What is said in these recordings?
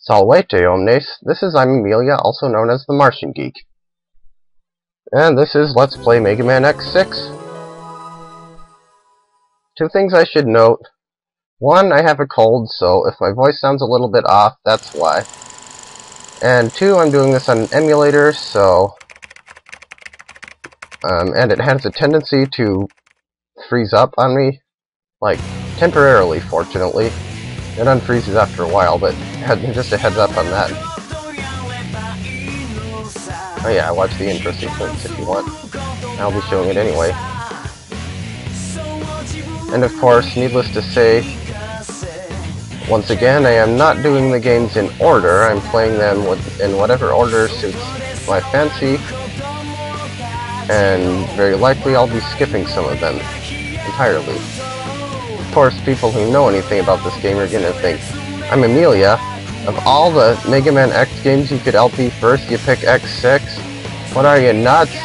Salvete omnes, this is Leah, also known as TheMartianGeek. And this is Let's Play Mega Man X6. Two things I should note. One, I have a cold, so if my voice sounds a little bit off, that's why. And two, I'm doing this on an emulator, so... and it has a tendency to freeze up on me. Like, temporarily, fortunately. It unfreezes after a while, but just a heads up on that. Oh yeah, watch the intro sequence if you want. I'll be showing it anyway. And of course, needless to say, once again, I am not doing the games in order. I'm playing them in whatever order suits my fancy. And very likely I'll be skipping some of them entirely. Of course, people who know anything about this game are gonna think, I'm Amelia. Of all the Mega Man X games you could LP first, you pick X6? What are you, nuts?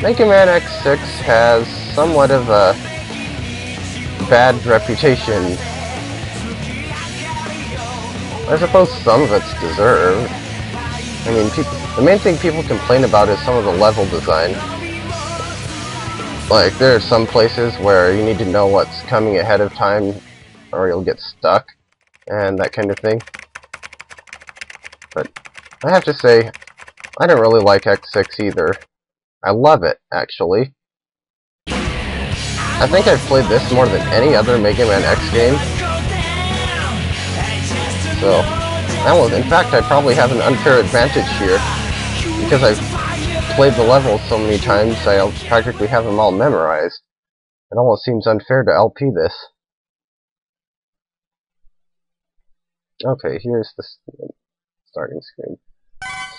Mega Man X6 has somewhat of a bad reputation. I suppose some of it's deserved. I mean, the main thing people complain about is some of the level design. Like, there are some places where you need to know what's coming ahead of time, or you'll get stuck, and that kind of thing. But I have to say, I don't really like X6 either. I love it, actually. I think I've played this more than any other Mega Man X game. So, in fact, I probably have an unfair advantage here, because I've played the levels so many times, I'll practically have them all memorized. It almost seems unfair to LP this. Okay, here's the starting screen.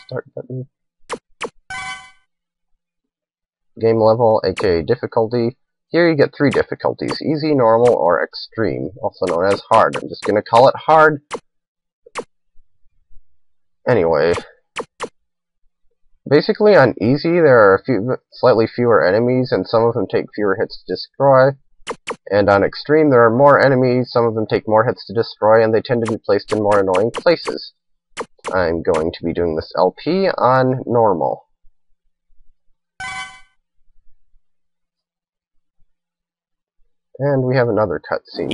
Start button. Game level, aka difficulty. Here you get 3 difficulties: easy, normal, or extreme, also known as hard. I'm just gonna call it hard. Anyway, basically on easy there are slightly fewer enemies, and some of them take fewer hits to destroy. And on extreme there are more enemies, some of them take more hits to destroy, and they tend to be placed in more annoying places. I'm going to be doing this LP on normal. And we have another cutscene.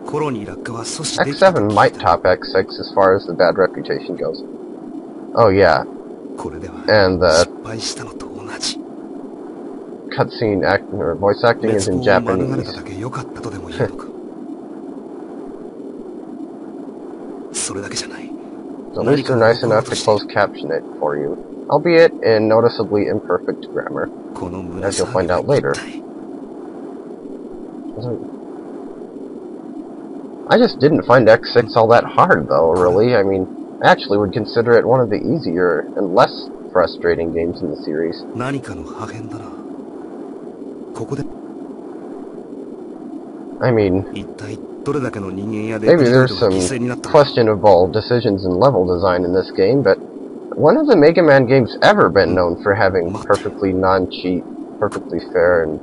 X7 might top X6 as far as the bad reputation goes. Oh yeah, and the cutscene or voice acting is in Japanese. At least they're nice enough to close caption it for you, albeit in noticeably imperfect grammar, as you'll find out later. I just didn't find X6 all that hard though, really. I mean, I actually would consider it one of the easier and less frustrating games in the series. I mean, maybe there's some questionable decisions in level design in this game, but one of the Mega Man games ever been known for having perfectly non-cheat, perfectly fair, and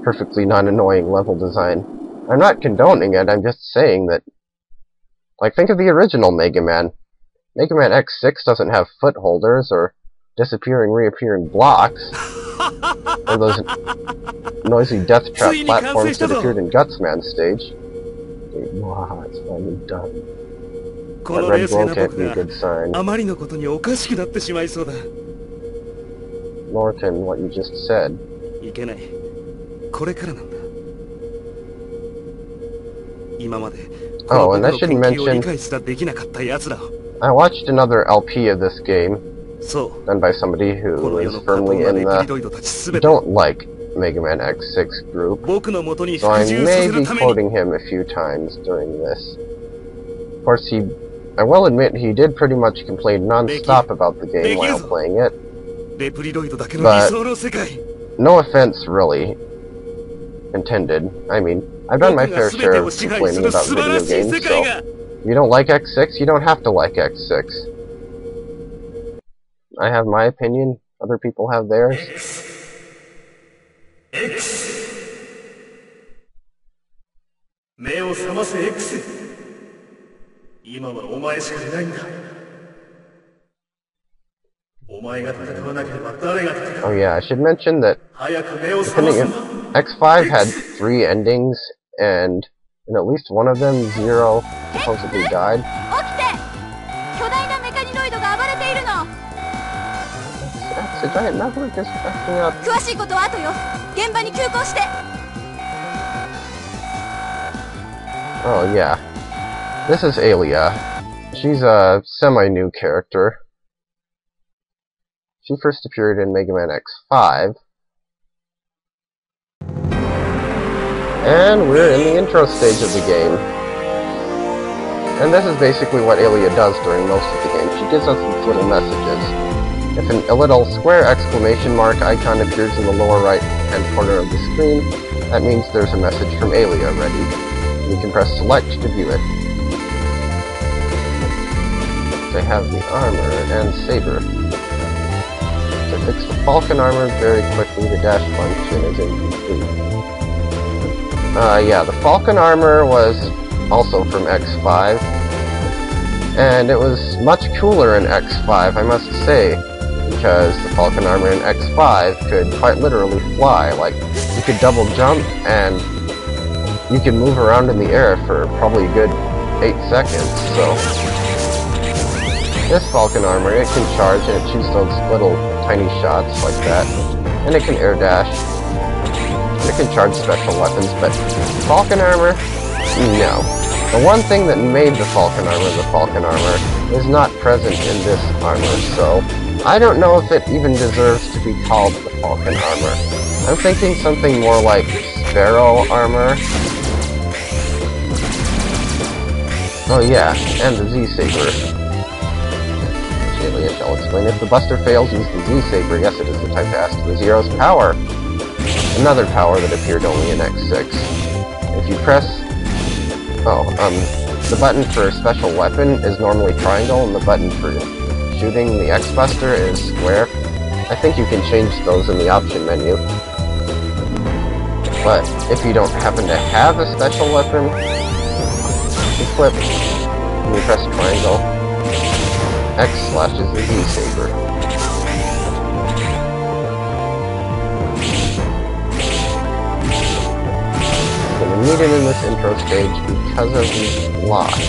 perfectly non-annoying level design. I'm not condoning it, I'm just saying that, like, think of the original Mega Man. Mega Man X6 doesn't have footholders, or disappearing, reappearing blocks, or those noisy death trap platforms that appeared in Gutsman's stage. Wow, it's finally done. That red glow can't be a good sign. Nor can what you just said. Oh, and I should mention, I watched another LP of this game, done by somebody who is firmly in the don't like Mega Man X6 group, so I may be quoting him a few times during this. Of course, I will admit he did pretty much complain non-stop about the game while playing it, but no offense really intended. I mean, I've done my fair share of complaining about video games, so if you don't like X6, you don't have to like X6. I have my opinion, other people have theirs. Oh yeah, I should mention that X5 had 3 endings, and in at least one of them, Zero supposedly died. That's a giant network just acting up. Oh yeah. This is Leah. She's a semi-new character. She first appeared in Mega Man X5. And we're in the intro stage of the game. And this is basically what Leah does during most of the game. She gives us these little messages. If a little square exclamation mark icon appears in the lower right hand corner of the screen, that means there's a message from Leah ready. You can press select to view it. They have the armor and saber. To fix the Falcon Armor very quickly, the dash function is incomplete. Yeah, the Falcon Armor was also from X5, and it was much cooler in X5, I must say, because the Falcon Armor in X5 could quite literally fly. Like, you could double jump, and you could move around in the air for probably a good 8 seconds, so... This Falcon Armor, it can charge, and it shoots those little tiny shots like that, and it can air dash. It can charge special weapons, but Falcon Armor? No. The one thing that made the Falcon Armor is not present in this armor, so I don't know if it even deserves to be called the Falcon Armor. I'm thinking something more like Sparrow Armor. Oh yeah, and the Z-Saber. Leah shall explain. If the Buster fails, use the Z-Saber. Yes, it is the type that adds to the Zero's power. Another power that appeared only in X6. If you press... the button for special weapon is normally triangle, and the button for shooting the X-Buster is square. I think you can change those in the option menu. But if you don't happen to have a special weapon equipped, and you press triangle, X slashes the Z-Saber. I'm gonna need it in this intro stage because of these blocks.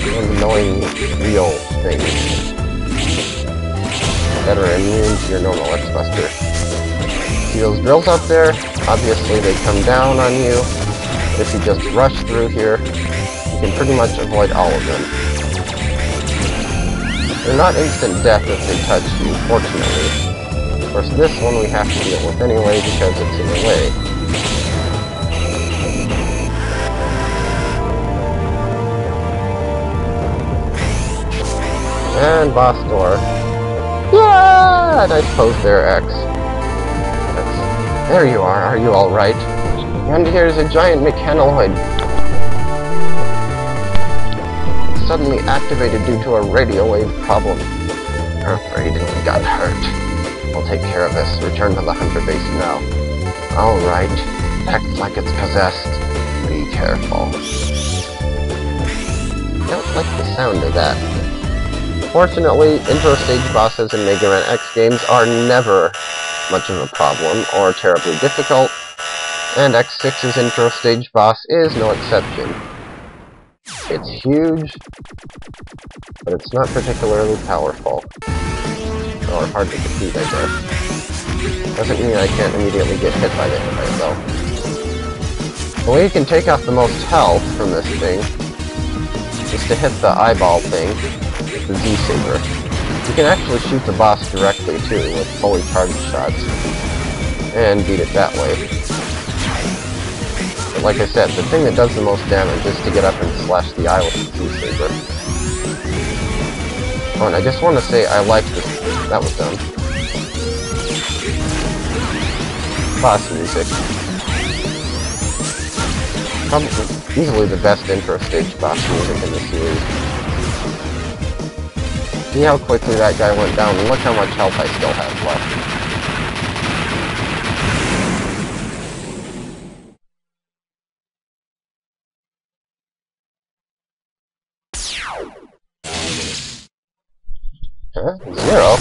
And annoying wheel things that are immune to your normal X-Buster. See those drills up there? Obviously they come down on you. If you just rush through here, you can pretty much avoid all of them. They're not instant death if they touch you, fortunately. Of course, this one we have to deal with anyway because it's in the way. And boss door. Yeah! And I suppose they're X. There you are you alright? And here's a giant mechanoid. Suddenly activated due to a radio wave problem. I'm afraid it got hurt. We'll take care of this. Return to the hunter base now. Alright. Acts like it's possessed. Be careful. I don't like the sound of that. Fortunately, intro stage bosses in Mega Man X games are never much of a problem, or terribly difficult, and X6's intro stage boss is no exception. It's huge, but it's not particularly powerful. Or hard to defeat, I guess. Doesn't mean I can't immediately get hit by it though. The way you can take off the most health from this thing is to hit the eyeball thing with the Z-Saber. You can actually shoot the boss directly, too, with fully charged shots, and beat it that way. But like I said, the thing that does the most damage is to get up and slash the eye with the Z-Saber. Oh, and I just want to say I like this. That was dumb. Boss music. Probably easily the best intro stage boss music in the series. See how quickly that guy went down, and look how much health I still have left. Huh? Zero?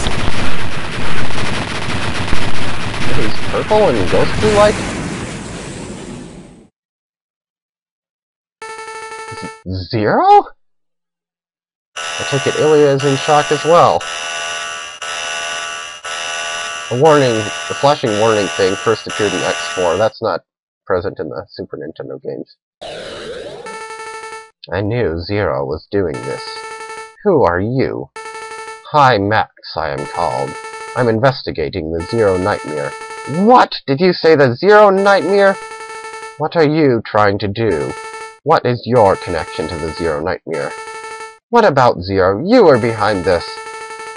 He's purple and ghostly-like? Zero? I take it Leah is in shock as well. The flashing warning thing first appeared in X4. That's not present in the Super Nintendo games. I knew Zero was doing this. Who are you? Hi, Max, I am called. I'm investigating the Zero Nightmare. What? Did you say the Zero Nightmare? What are you trying to do? What is your connection to the Zero Nightmare? What about Zero? You are behind this.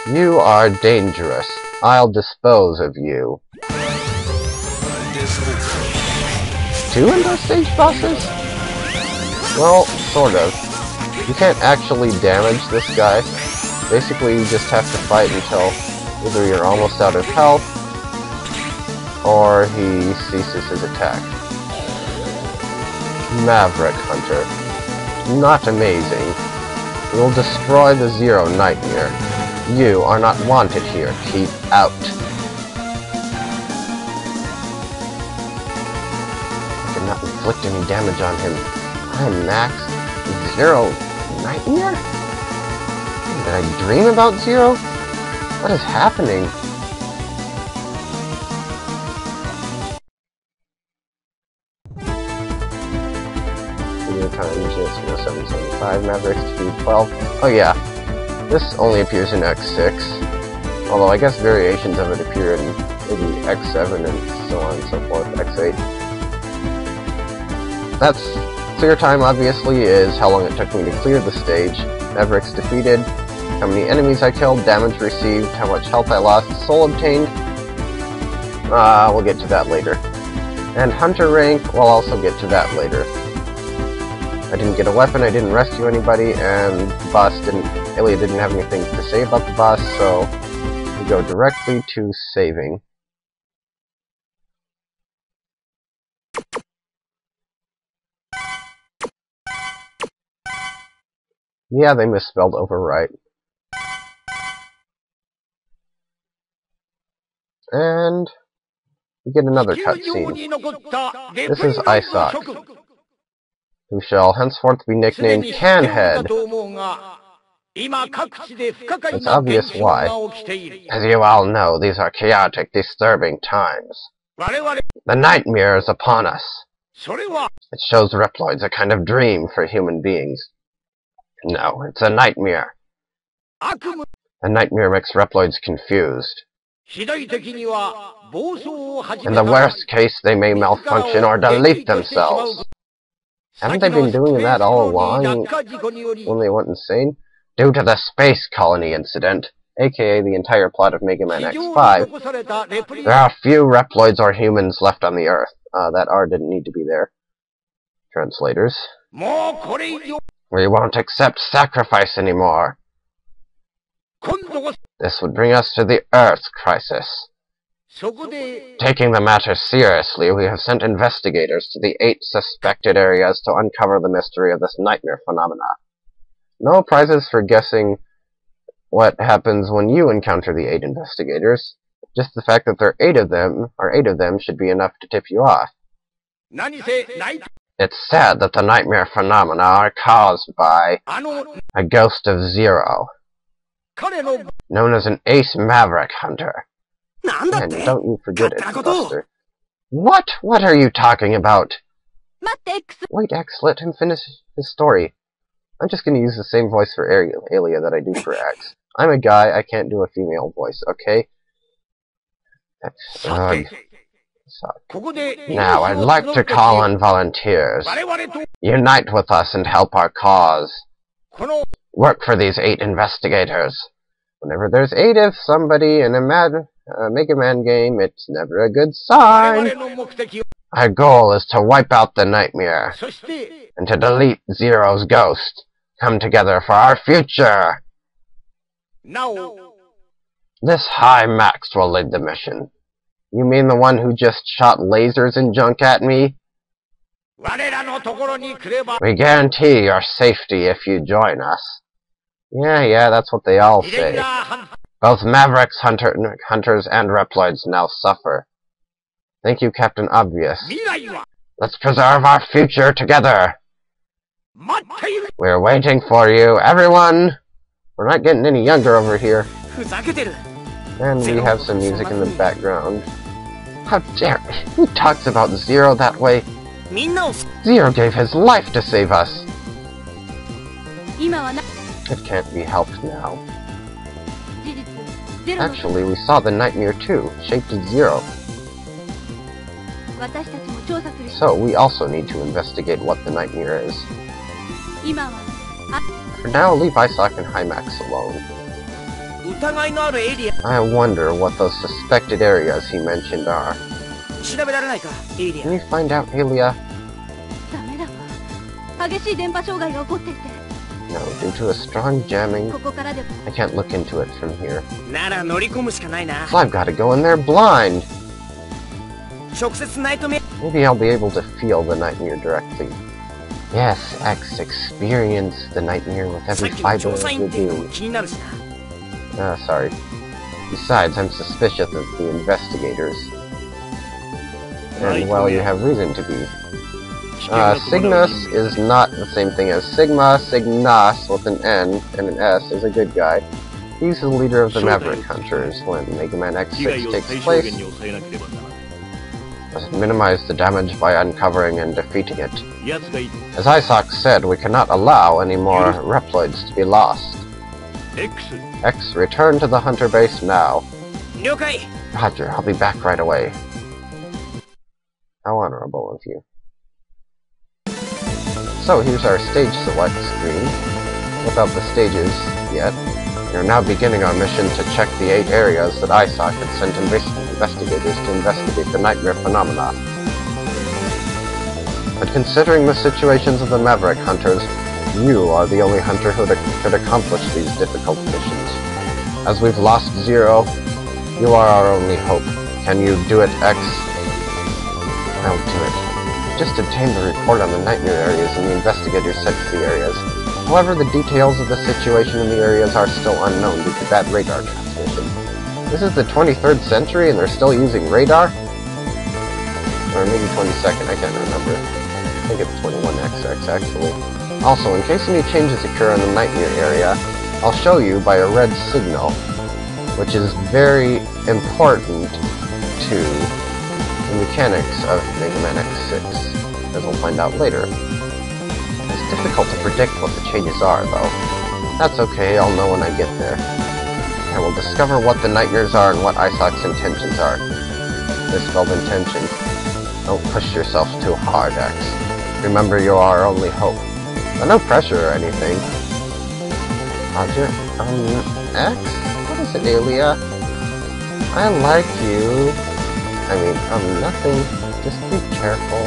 You are dangerous. I'll dispose of you. 2 Endo stage bosses? Well, sort of. You can't actually damage this guy. Basically, you just have to fight until either you're almost out of health, or he ceases his attack. Maverick Hunter. Not amazing. We'll destroy the Zero Nightmare. You are not wanted here. Keep out. I did not inflict any damage on him. I'm Max. Zero Nightmare? Did I dream about Zero? What is happening? Times just 775, Mavericks to 12. Oh yeah, this only appears in X6. Although I guess variations of it appear in maybe X7 and so on and so forth, X8. That's clear time, obviously, is how long it took me to clear the stage. Mavericks defeated, how many enemies I killed, damage received, how much health I lost, soul obtained. We'll get to that later. And Hunter rank, we'll also get to that later. I didn't get a weapon, I didn't rescue anybody, and the boss Leah didn't have anything to say about the boss, so we go directly to saving. Yeah, they misspelled overwrite. And we get another cutscene. This is Isaac, who shall henceforth be nicknamed Canhead. It's obvious why. As you all know, these are chaotic, disturbing times. The nightmare is upon us. It shows Reploids a kind of dream for human beings. No, it's a nightmare. The nightmare makes Reploids confused. In the worst case, they may malfunction or delete themselves. Haven't they been doing that all along when they went insane? Due to the space colony incident, aka the entire plot of Mega Man X5, there are few Reploids or humans left on the Earth. That R didn't need to be there. Translators. We won't accept sacrifice anymore. This would bring us to the Earth crisis. Taking the matter seriously, we have sent investigators to the 8 suspected areas to uncover the mystery of this nightmare phenomena. No prizes for guessing what happens when you encounter the 8 investigators. Just the fact that there are 8 of them, should be enough to tip you off. It's said that the nightmare phenomena are caused by a ghost of Zero, known as an ace Maverick Hunter. And don't you forget it, Buster. What? What are you talking about? Wait, X, let him finish his story. I'm just going to use the same voice for Leah that I do for X. I'm a guy, I can't do a female voice, okay? Now, I'd like to call on volunteers. Unite with us and help our cause. Work for these 8 investigators. Whenever there's 8 of somebody in a Mega Man game, it's never a good sign. Our goal is to wipe out the nightmare, and to delete Zero's ghost. Come together for our future! No. This High Max will lead the mission. You mean the one who just shot lasers and junk at me? We guarantee your safety if you join us. Yeah, that's what they all say. Both Mavericks, Hunters, and Reploids now suffer. Thank you, Captain Obvious. Let's preserve our future together! We're waiting for you, everyone! We're not getting any younger over here. And we have some music in the background. How dare... Who talks about Zero that way? Zero gave his life to save us! It can't be helped now. Actually, we saw the nightmare too, shaped as Zero. So, we also need to investigate what the nightmare is. For now, leave Isaac and Hymax alone. I wonder what those suspected areas he mentioned are. Can you find out, Leah? No, due to a strong jamming, I can't look into it from here. So I've got to go in there blind! Maybe I'll be able to feel the nightmare directly. Yes, X, experience the nightmare with every fiber of your being. Sorry. Besides, I'm suspicious of the investigators. And, well, you have reason to be. Cygnus is not the same thing as Sigma. Cygnus, with an N and an S, is a good guy. He's the leader of the Maverick Hunters when Mega Man X6 takes place. Must minimize the damage by uncovering and defeating it. As Isaac said, we cannot allow any more Reploids to be lost. X, return to the Hunter base now. Roger, I'll be back right away. How honorable of you. So here's our stage select screen, without the stages yet. We are now beginning our mission to check the 8 areas that Isaac had sent investigators to investigate the nightmare phenomena. But considering the situations of the Maverick Hunters, you are the only hunter who could accomplish these difficult missions. As we've lost Zero, you are our only hope. Can you do it, X? I'll do it. Just obtained the report on the nightmare areas and the investigators sent to the areas. However, the details of the situation in the areas are still unknown due to bad radar transmission. This is the 23rd century and they're still using radar? Or maybe 22nd, I can't remember. I think it's 21XX actually. Also, in case any changes occur in the nightmare area, I'll show you by a red signal, which is very important to the mechanics of Mega Man X6, as we'll find out later. It's difficult to predict what the changes are, though. That's okay, I'll know when I get there. I will discover what the nightmares are and what Isaac's intentions are. Misspelled intentions. Don't push yourself too hard, X. Remember, you are our only hope. But no pressure or anything. Roger, X? What is it, Leah? I like you. I mean, nothing. Just be careful.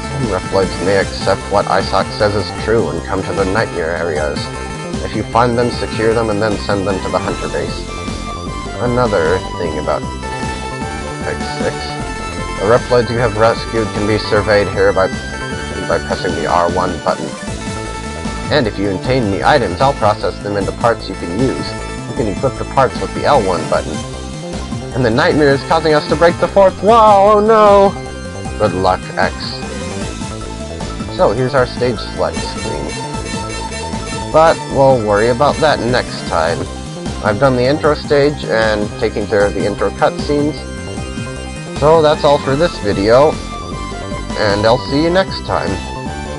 Some Reploids may accept what Isaac says is true and come to the nightmare areas. If you find them, secure them, and then send them to the Hunter base. Another thing about X6. The Reploids you have rescued can be surveyed here by pressing the R1 button. And if you obtain any items, I'll process them into parts you can use. You can equip the parts with the L1 button. And the nightmare is causing us to break the 4th wall, oh no! Good luck, X. So, here's our stage select screen. But, we'll worry about that next time. I've done the intro stage and taking care of the intro cutscenes. So, that's all for this video. And I'll see you next time.